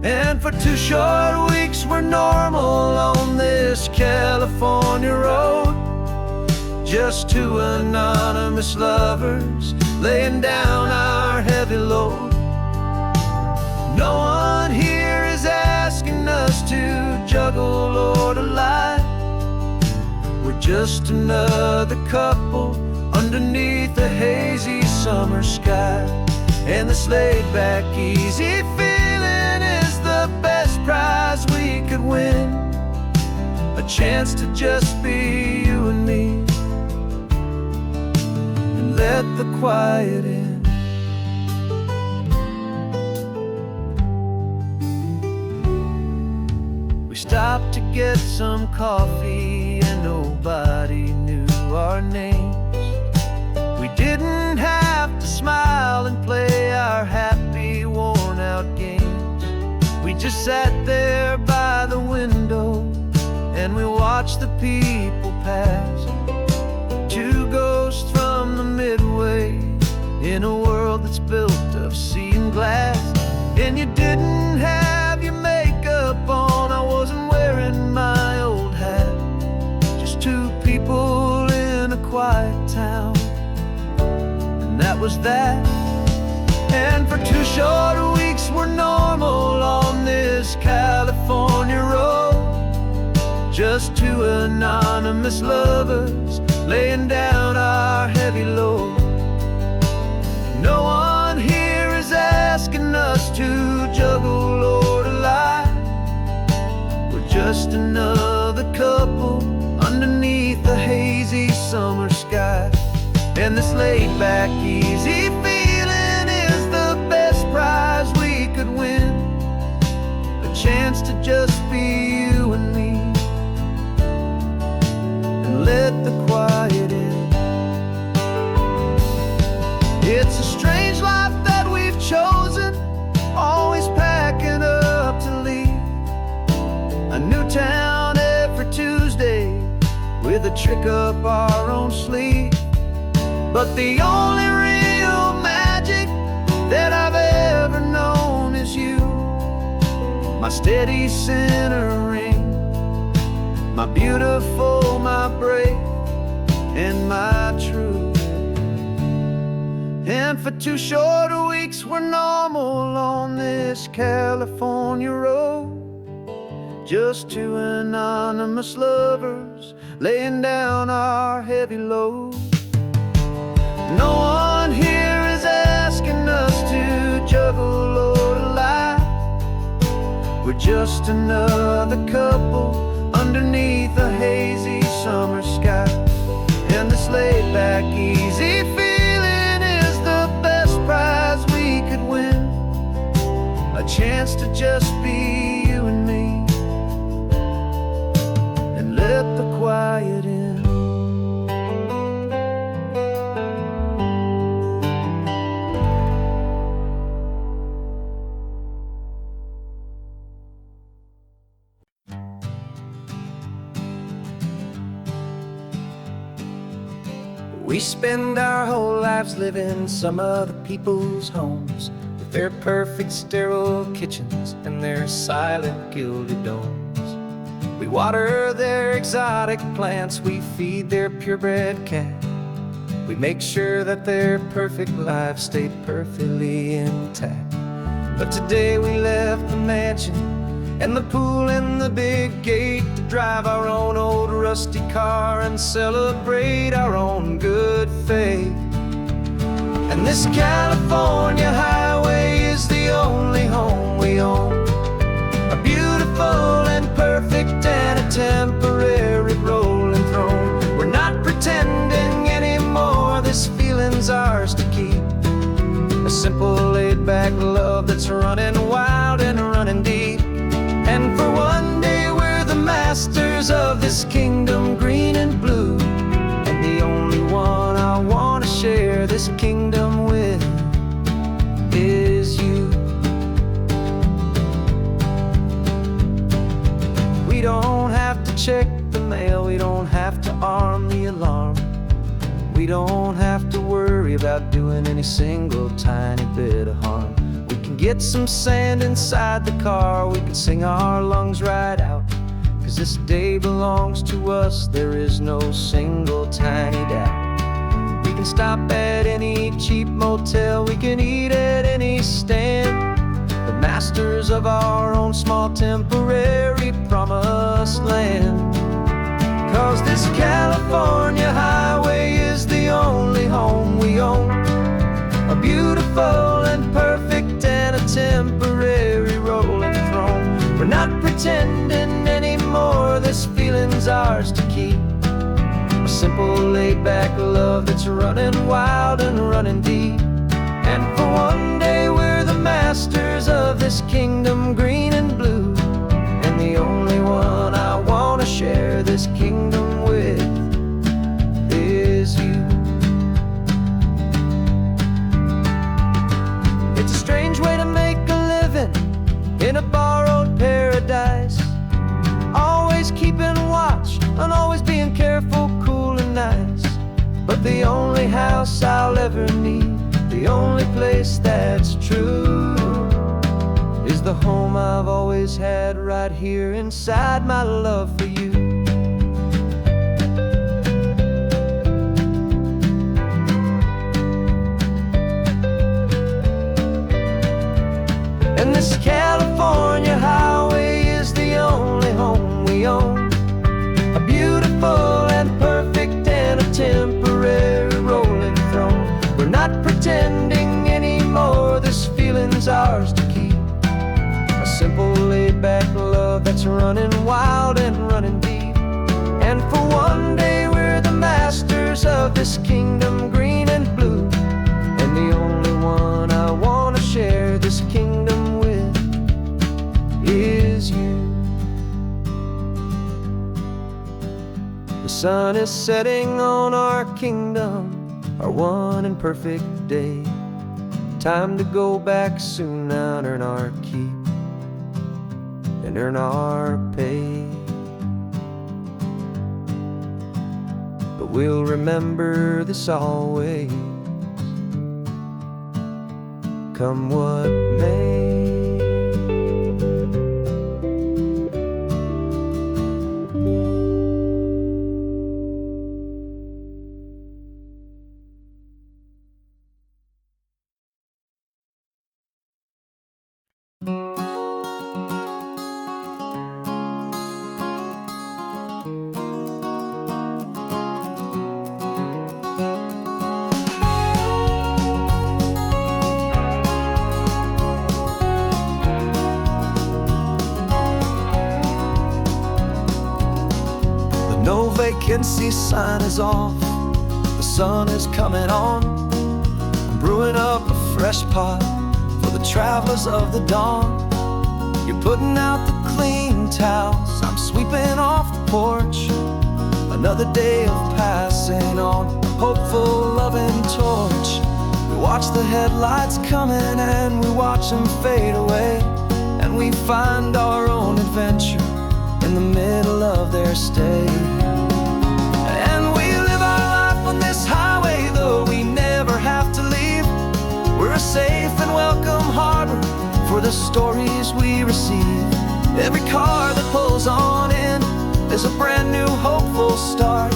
And for 2 short weeks we're normal on this California road, just 2 anonymous lovers laying down our heavy load. No one here is asking us to juggle or to lie. We're just another couple underneath a hazy summer sky. And this laid-back, easy feeling is the best prize we could win, a chance to just be you and me, and let the quiet in. We stopped to get some coffee and nobody knew our names. We didn't have to smile and play our happy, worn-out games. We just sat there by the window and we watched the people pass, 2 ghosts from the Midway in a world that's built of sea and glass. And you didn't have your makeup on, I wasn't wearing my old hat, just 2 people in a quiet town, and that was that. And for 2 short weeks we're normal on this California road, just 2 anonymous lovers laying down our heavy load. No one here is asking us to juggle or to lie. We're just another couple underneath the hazy summer sky. And this laid-back, easy feeling is the best prize we could win, a chance to just be you and me, and let the quiet in. It's a strange life that we've chosen, always packing up to leave a new town every Tuesday with a trick up our own sleeve. But the only real magic that I've ever known is you, my steady centering, my beautiful, my brave, and my true. And for 2 short weeks we're normal on this California road, just 2 anonymous lovers laying down our heavy load. No one here is asking us to juggle or to lie. We're just another couple underneath a hazy summer sky. And this laid-back, easy feeling is the best prize we could win, a chance to just be you and me, and let the quiet in. We spend our whole lives living some other people's homes, with their perfect sterile kitchens and their silent gilded domes. We water their exotic plants, we feed their purebred cat. We make sure that their perfect lives stayed perfectly intact. But today we left the mansion and the pool and the big gate to drive our own old rusty car and celebrate our own good faith. And this California highway is the only home we own, a beautiful and perfect and a temporary road.
get the mail. We don't have to arm the alarm. We don't have to worry about doing any single tiny bit of harm. We can get some sand inside the car. We can sing our lungs right out, 'cause this day belongs to us. There is no single tiny doubt. We can stop at any cheap motel. We can eat at any stand, the masters of our own small temporary promised land. 'Cause this California highway is the only home we own, a beautiful and perfect and a temporary rolling throne. We're not pretending anymore, this feeling's ours to keep. A simple laid-back love that's running wild and running deep. And for one day we're the masters of this kingdom green and blue, and the only one I wanna share this kingdom with is you. It's a strange way to make a living in a borrowed paradise, always keeping watch and always being careful, cool and nice. But the only house I'll ever need, the only place that's true, is the home I've always had right here inside my love for you. And this California highway is the only home we own, a beautiful and perfect and a temporary rolling throne. We're not pretending anymore, this feeling's ours to keep. A simple laid-back love that's running wild and running deep. And for one day we're the masters of this kingdom green and blue, and the only one I wanna share this kingdom with is you. The sun is setting on our kingdom, our one and perfect day. Time to go back soon now and earn our keep and earn our pay. But we'll remember this always, come what may. No vacancy sign is off, the sun is coming on. I'm brewing up a fresh pot for the travelers of the dawn. You're putting out the clean towels, I'm sweeping off the porch. Another day of passing on, a hopeful loving torch. We watch the headlights coming and we watch them fade away, and we find our own adventure in the middle of their stay. And we live our life on this highway, though we never have to leave. We're a safe and welcome harbor for the stories we receive. Every car that pulls on in is a brand new hopeful start,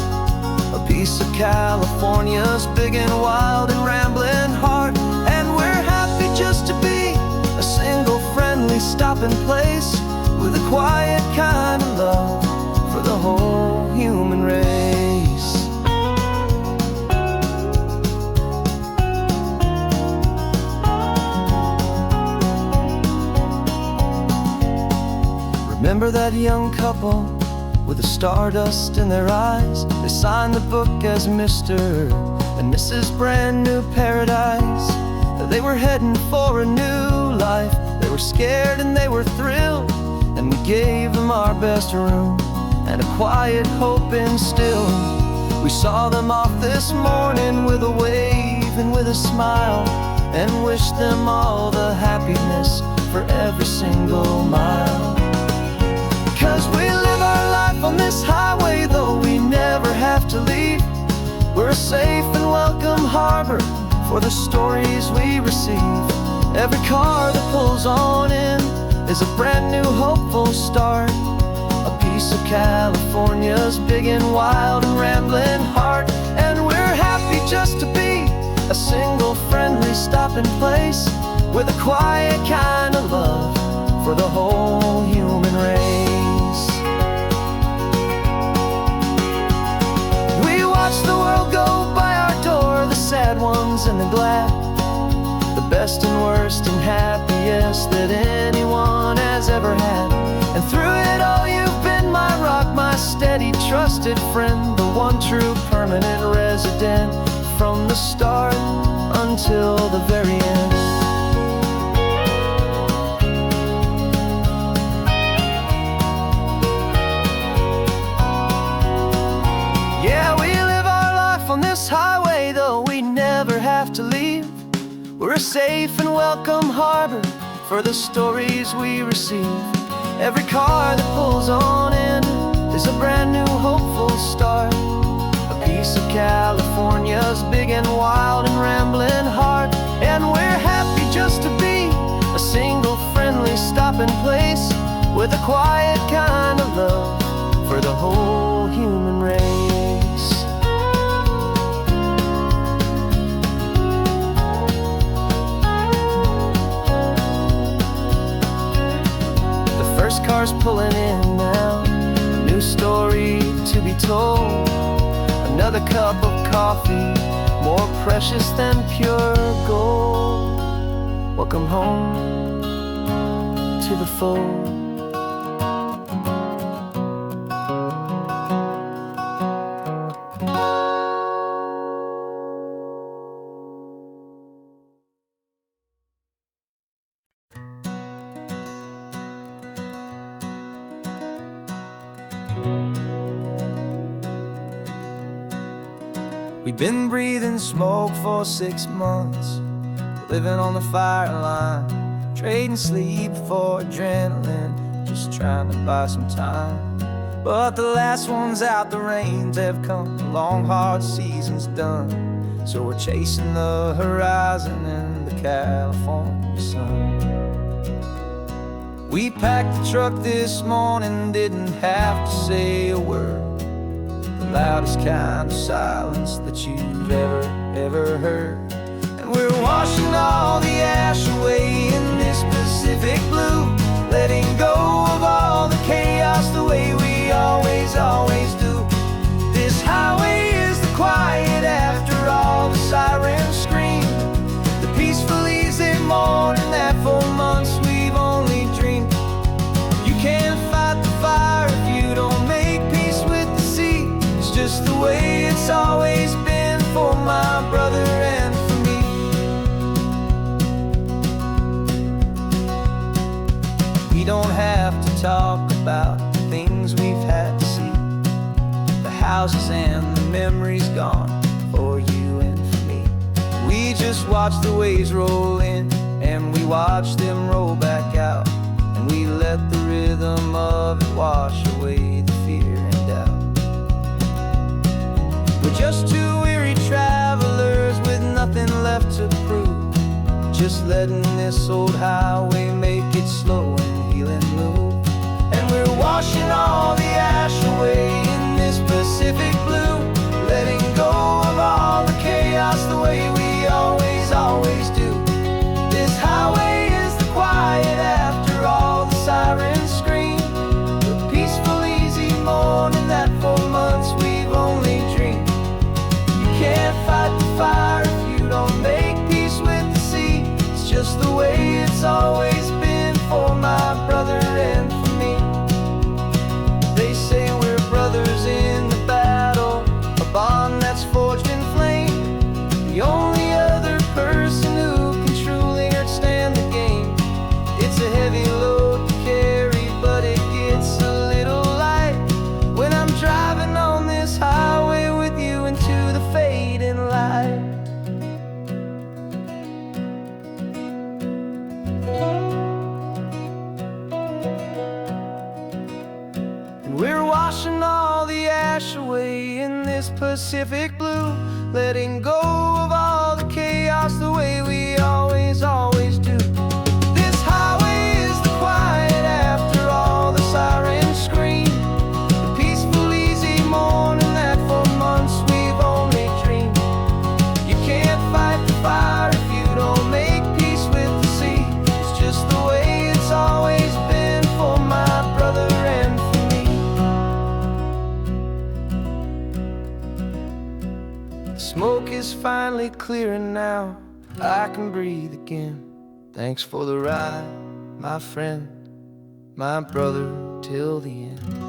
a piece of California's big and wild and rambling heart. And we're happy just to be a single friendly stopping place, with a quiet kind of love for the whole human race. Remember that young couple with the stardust in their eyes? They signed the book as Mr. and Mrs. Brand New Paradise. They were heading for a new life. They were scared and they were thrilled, and we gave them our best room and a quiet hope instilled. We saw them off this morning with a wave and with a smile, and wished them all the happiness for every single mile. 'Cause we live our life on this highway, though we never have to leave. We're a safe and welcome harbor for the stories we receive. Every car that pulls on in is a brand new hopeful start, a piece of California's big and wild and rambling heart. And we're happy just to be a single friendly stopping place with a quiet kind of love for the whole human race. We watch the world go by our door, the sad ones and the glad, the best and worst and happiest that anyone has ever had. And through it all you've been my rock, my steady trusted friend, the one true permanent resident from the start until the very end. Yeah, we live our life on this highway, though we never have to leave. We're a safe and welcome harbor for the stories we receive. Every car that pulls on in is a brand new hopeful start, a piece of California's big and wild and rambling heart. And we're happy just to be a single friendly stopping place with a quiet kind of love for the whole human race. Cars pulling in now, a new story to be told, another cup of coffee more precious than pure gold. Welcome home to the fold. We've been breathing smoke for 6 months, living on the fire line, trading sleep for adrenaline, just trying to buy some time. But the last one's out, the rains have come, the long hard season's done, so we're chasing the horizon in the California sun. We packed the truck this morning, didn't have to say a word, the loudest kind of silence that you've ever heard. And we're washing all the ash away in this Pacific blue, letting go of all the chaos the way we always do. This highway is the quiet after all the sirens scream, the peaceful easy morning that for months we've only dreamed. You can't fight the fire if you don't make peace with the sea. It's just the way it's always been for my brother and for me. We don't have to talk about the things we've had to see, the houses and the memories gone for you and for me. We just watch the waves roll in and we watch them roll back out, and we let the rhythm of it wash away the fear and doubt. We're just two weary travelers with nothing left to prove, just letting this old highway make it slow and healing move. And we're washing all the ash away in this Pacific blue, letting go of all the chaos the way we always do. This highway is the quiet after all the sirens scream, the peaceful easy morning that for months we've only dreamed. You can't fight the fire if you don't make peace with the sea. It's just the way it's always been for my brother and for me. this Pacific blue, letting go of all the chaos the way we always do. This highway is the quiet after all the sirens scream, the peaceful, easy morning that for months we've only dreamed. You can't fight the fire if you don't make peace with the sea. It's just the way it's always been for my brother and for me. The smoke is finally clearing now, I can breathe again. Thanks for the ride, my friend, my brother, till the end.